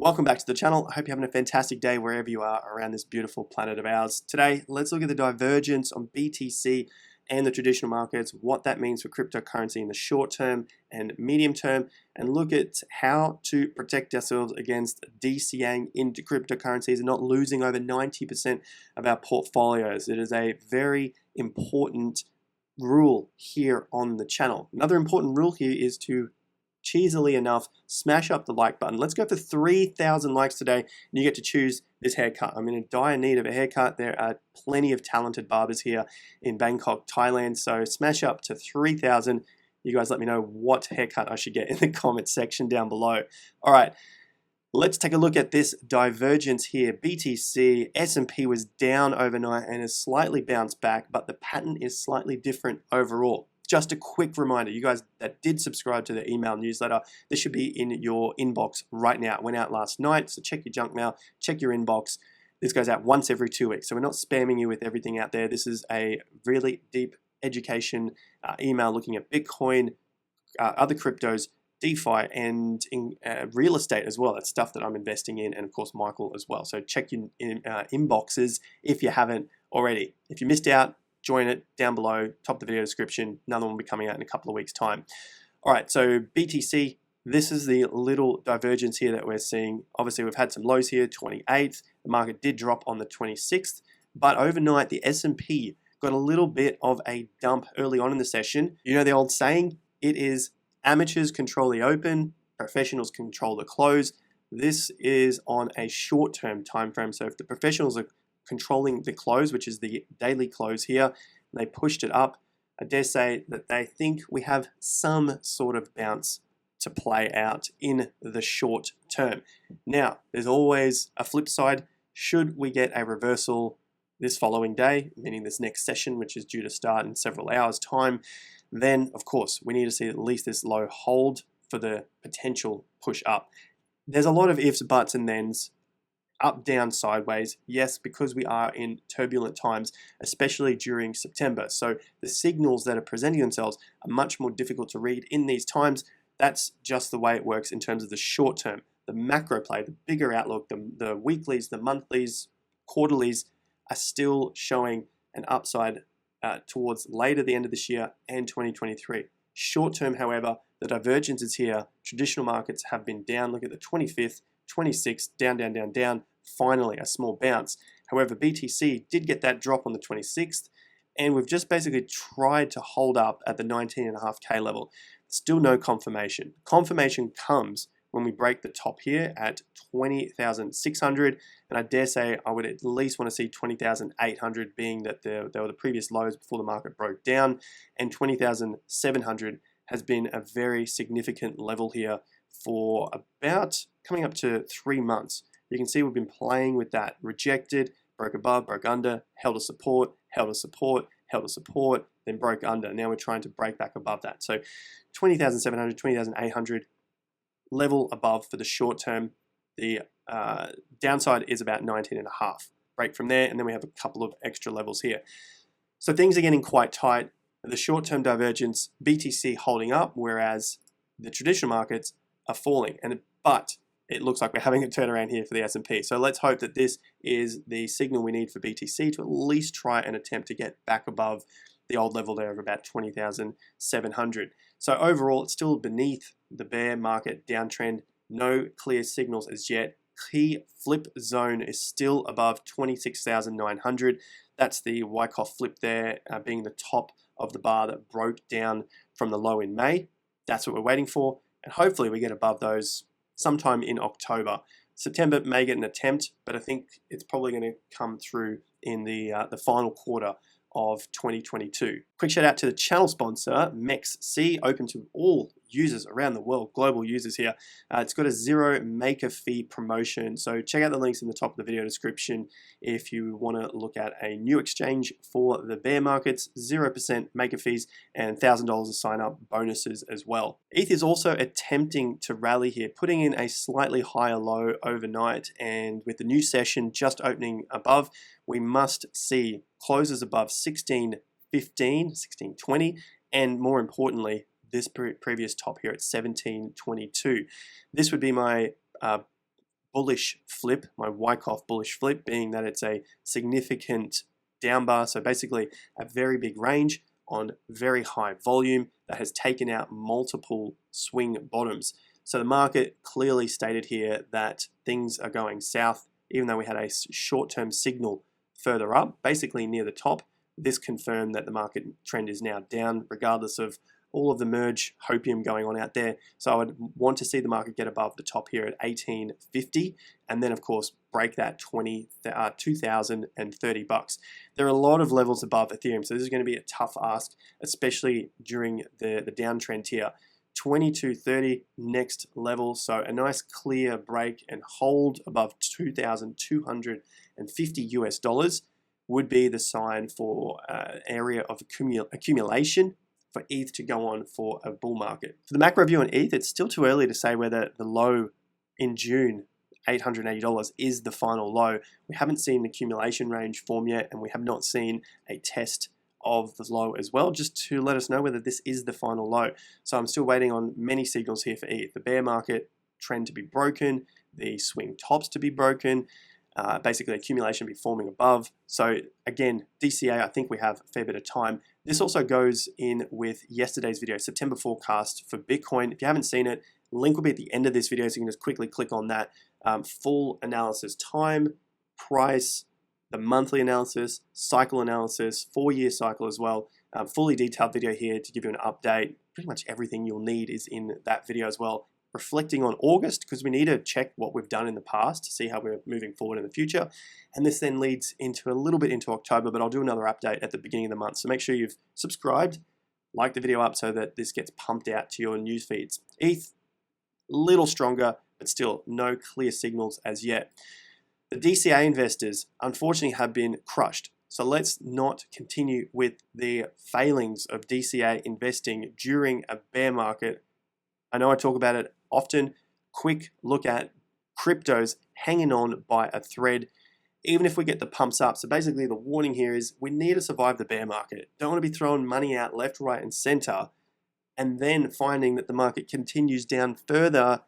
Welcome back to the channel. I hope you're having a fantastic day wherever you are around this beautiful planet of ours. Today, let's look at the divergence on BTC and the traditional markets, what that means for cryptocurrency in the short term and medium term, and look at how to protect ourselves against DCAing into cryptocurrencies and not losing over 90% of our portfolios. It is a very important rule here on the channel. Another important rule here is to cheesily enough, smash up the like button. Let's go for 3,000 likes today, and you get to choose this haircut. I'm in dire need of a haircut. There are plenty of talented barbers here in Bangkok, Thailand, so smash up to 3,000. You guys let me know what haircut I should get in the comment section down below. All right, let's take a look at this divergence here. BTC, S&P was down overnight and has slightly bounced back, but the pattern is slightly different overall. Just a quick reminder, you guys that did subscribe to the email newsletter, this should be in your inbox right now. It went out last night, so check your junk mail, check your inbox. This goes out once every 2 weeks, so we're not spamming you with everything out there. This is a really deep education email looking at Bitcoin, other cryptos, DeFi, and in real estate as well. That's stuff that I'm investing in, and of course Michael as well. So check your inboxes if you haven't already. If you missed out, join it down below, top of the video description. Another one will be coming out in a couple of weeks' time. All right, so BTC, this is the little divergence here that we're seeing. Obviously, we've had some lows here, 28th. The market did drop on the 26th, but overnight, the S&P got a little bit of a dump early on in the session. You know the old saying, it is amateurs control the open, professionals control the close. This is on a short-term time frame, so if the professionals are controlling the close, which is the daily close here, and they pushed it up, I dare say that they think we have some sort of bounce to play out in the short term. Now, there's always a flip side. Should we get a reversal this following day, meaning this next session, which is due to start in several hours' time, then of course we need to see at least this low hold for the potential push up. There's a lot of ifs, buts, and thens. Up, down, sideways, yes, because we are in turbulent times, especially during September. So the signals that are presenting themselves are much more difficult to read in these times. That's just the way it works in terms of the short term. The macro play, the bigger outlook, the weeklies, the monthlies, quarterlies are still showing an upside towards later the end of this year and 2023. Short term, however, the divergence is here. Traditional markets have been down. Look at the 25th, 26th, down, down, down, down. Finally, a small bounce. However, BTC did get that drop on the 26th, and we've just basically tried to hold up at the 19.5K level. Still no confirmation. Confirmation comes when we break the top here at 20,600, and I dare say I would at least want to see 20,800, being that they were the previous lows before the market broke down, and 20,700 has been a very significant level here for about coming up to 3 months. You can see we've been playing with that. Rejected, broke above, broke under, held a support, held a support, held a support, then broke under. Now we're trying to break back above that. So 20,700, 20,800 level above for the short term. The downside is about 19.5. Break from there, and then we have a couple of extra levels here. So things are getting quite tight. The short-term divergence, BTC holding up, whereas the traditional markets are falling. But it looks like we're having a turnaround here for the S&P. So let's hope that this is the signal we need for BTC to at least try and attempt to get back above the old level there of about 20,700. So overall, it's still beneath the bear market downtrend. No clear signals as yet. Key flip zone is still above 26,900. That's the Wyckoff flip there, being the top of the bar that broke down from the low in May. That's what we're waiting for, and hopefully we get above those sometime in October. September may get an attempt, but I think it's probably going to come through in the final quarter of 2022. Quick shout out to the channel sponsor, MEXC, open to all users around the world, global users here. It's got a zero maker fee promotion, so check out the links in the top of the video description if you want to look at a new exchange for the bear markets. 0% maker fees and $1,000 of sign up bonuses as well. ETH is also attempting to rally here, putting in a slightly higher low overnight, and with the new session just opening above, we must see closes above 16.15, 16.20, and more importantly, this previous top here at 17.22. This would be my bullish flip, my Wyckoff bullish flip, being that it's a significant down bar. So basically a very big range on very high volume that has taken out multiple swing bottoms. So the market clearly stated here that things are going south, even though we had a short-term signal further up, basically near the top. This confirmed that the market trend is now down, regardless of all of the merge hopium going on out there. So I would want to see the market get above the top here at 1850, and then of course break that 2,030 bucks. There are a lot of levels above Ethereum, so this is going to be a tough ask, especially during the downtrend here. 2230 next level, so a nice clear break and hold above 2,250 US dollars would be the sign for area of accumulation for ETH to go on for a bull market. For the macro view on ETH, it's still too early to say whether the low in June, $880, is the final low. We haven't seen an accumulation range form yet, and we have not seen a test of the low as well, just to let us know whether this is the final low. So I'm still waiting on many signals here for ETH. The bear market trend to be broken, the swing tops to be broken, basically accumulation be forming above. So again, DCA, I think we have a fair bit of time. This also goes in with yesterday's video, September forecast for Bitcoin. If you haven't seen it, link will be at the end of this video, so you can just quickly click on that. Full analysis, time, price, the monthly analysis, cycle analysis, 4-year cycle as well. Fully detailed video here to give you an update. Pretty much everything you'll need is in that video as well. Reflecting on August, because we need to check what we've done in the past to see how we're moving forward in the future. And this then leads into a little bit into October, but I'll do another update at the beginning of the month. So make sure you've subscribed, like the video up so that this gets pumped out to your news feeds. ETH, a little stronger, but still no clear signals as yet. The DCA investors, unfortunately, have been crushed. So let's not continue with the failings of DCA investing during a bear market. I know I talk about it often. Quick look at cryptos hanging on by a thread, even if we get the pumps up. So basically the warning here is we need to survive the bear market. Don't want to be throwing money out left, right, and center, and then finding that the market continues down further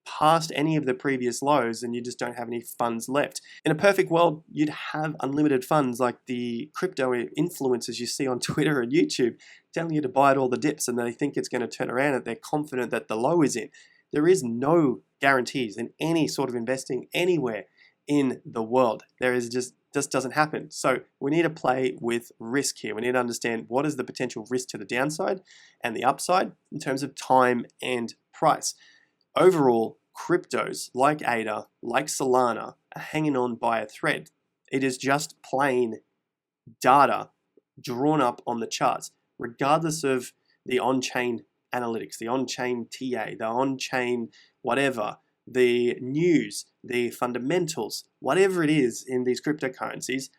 past any of the previous lows and you just don't have any funds left. In a perfect world, you'd have unlimited funds like the crypto influencers you see on Twitter and YouTube telling you to buy at all the dips, and they think it's going to turn around and they're confident that the low is in. There is no guarantees in any sort of investing anywhere in the world. There is just doesn't happen. So we need to play with risk here. We need to understand what is the potential risk to the downside and the upside in terms of time and price. Overall, cryptos like ADA, like Solana, are hanging on by a thread. It is just plain data drawn up on the charts, regardless of the on-chain analytics, the on-chain TA, the on-chain whatever, the news, the fundamentals, whatever it is in these cryptocurrencies,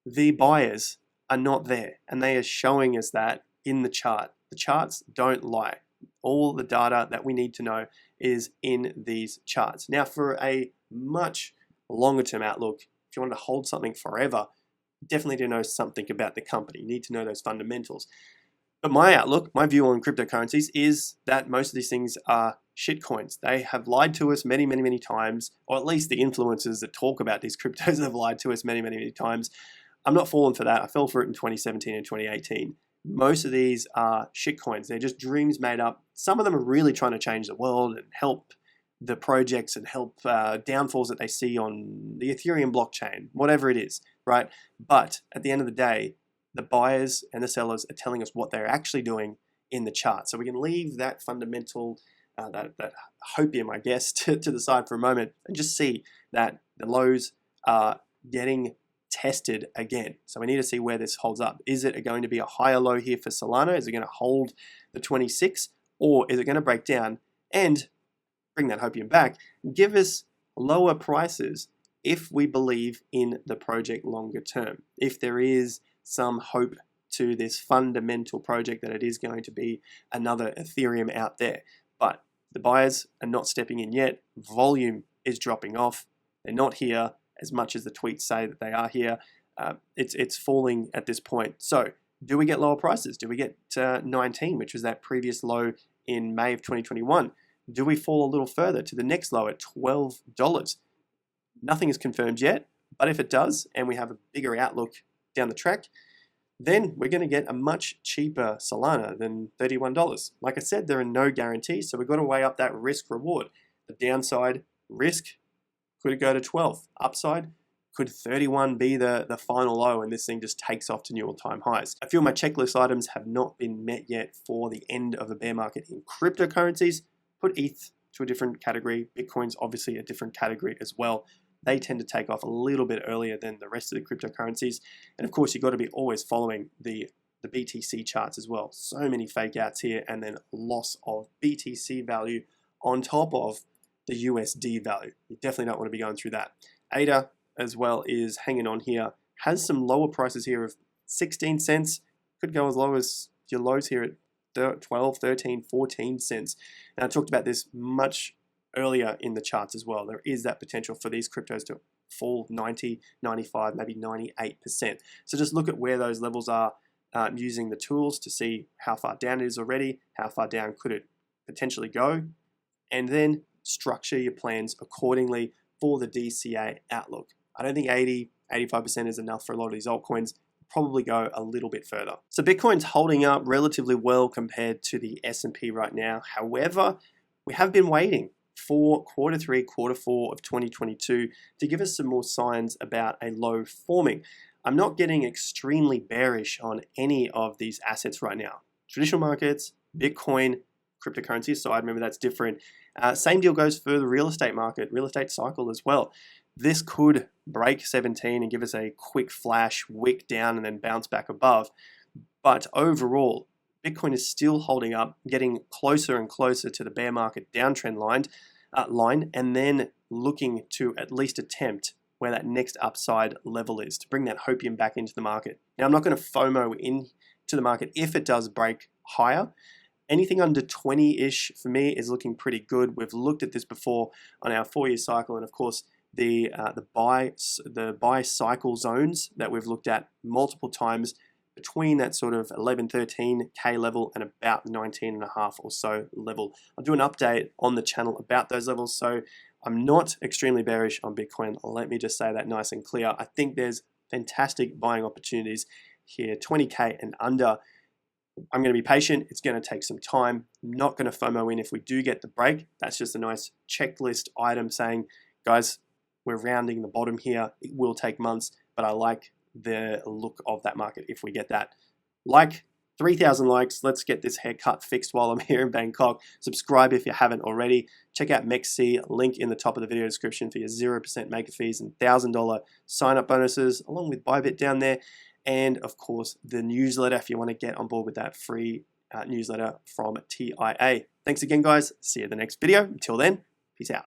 the buyers are not there, and they are showing us that in the chart. The charts don't lie. All the data that we need to know is in these charts. Now, for a much longer term outlook, if you want to hold something forever, definitely to know something about the company. You need to know those fundamentals. But my outlook, my view on cryptocurrencies is that most of these things are shitcoins. They have lied to us many, many, many times, or at least the influencers that talk about these cryptos have lied to us many, many, many times. I'm not falling for that. I fell for it in 2017 and 2018. Most of these are shitcoins. They're just dreams made up. Some of them are really trying to change the world and help the projects and help downfalls that they see on the Ethereum blockchain, whatever it is, right? But at the end of the day, the buyers and the sellers are telling us what they're actually doing in the chart. So we can leave that fundamental, that hopium, I guess, to the side for a moment and just see that the lows are getting tested again. So we need to see where this holds up. Is it going to be a higher low here for Solana? Is it going to hold the 26, or is it going to break down and bring that hopium back, give us lower prices if we believe in the project longer term? If there is some hope to this fundamental project that it is going to be another Ethereum out there. But the buyers are not stepping in yet. Volume is dropping off. They're not here as much as the tweets say that they are here. It's falling at this point. So do we get lower prices? Do we get 19, which was that previous low in May of 2021? Do we fall a little further to the next low at $12? Nothing is confirmed yet, but if it does, and we have a bigger outlook down the track, then we're going to get a much cheaper Solana than $31. Like I said, there are no guarantees, so we've got to weigh up that risk reward. The downside risk, could it go to 12? Upside, could 31 be the final low and this thing just takes off to new all-time highs? A few of my checklist items have not been met yet for the end of the bear market in cryptocurrencies. Put ETH to a different category. Bitcoin's obviously a different category as well. They tend to take off a little bit earlier than the rest of the cryptocurrencies. And of course, you've got to be always following the BTC charts as well. So many fake outs here, and then loss of BTC value on top of the USD value. You definitely don't want to be going through that. ADA as well is hanging on here. Has some lower prices here of 16 cents. Could go as low as your lows here at 12, 13, 14 cents. And I talked about this much earlier in the charts as well. There is that potential for these cryptos to fall 90, 95, maybe 98%. So just look at where those levels are using the tools to see how far down it is already, how far down could it potentially go, and then structure your plans accordingly for the DCA outlook. I don't think 80, 85% is enough for a lot of these altcoins. Probably go a little bit further. So Bitcoin's holding up relatively well compared to the S&P right now. However, we have been waiting for Q3, Q4 of 2022 to give us some more signs about a low forming. I'm not getting extremely bearish on any of these assets right now. Traditional markets, Bitcoin, cryptocurrency aside, remember that's different. Same deal goes for the real estate market, real estate cycle as well. This could break 17 and give us a quick flash, wick down, and then bounce back above. But overall, Bitcoin is still holding up, getting closer and closer to the bear market downtrend line, and then looking to at least attempt where that next upside level is to bring that hopium back into the market. Now, I'm not going to FOMO into the market if it does break higher. Anything under 20-ish for me is looking pretty good. We've looked at this before on our 4-year cycle, and of course, the buy cycle zones that we've looked at multiple times between that sort of 11, 13K level and about 19.5 or so level. I'll do an update on the channel about those levels, so I'm not extremely bearish on Bitcoin. Let me just say that nice and clear. I think there's fantastic buying opportunities here, 20K and under. I'm going to be patient. It's going to take some time. Not going to FOMO in if we do get the break. That's just a nice checklist item saying, guys, we're rounding the bottom here. It will take months, but I like the look of that market if we get that. Like 3,000 likes. Let's get this haircut fixed while I'm here in Bangkok. Subscribe if you haven't already. Check out MEXC, link in the top of the video description for your 0% maker fees and $1,000 sign-up bonuses, along with Bybit down there. And of course, the newsletter if you want to get on board with that free newsletter from TIA. Thanks again, guys. See you in the next video. Until then, peace out.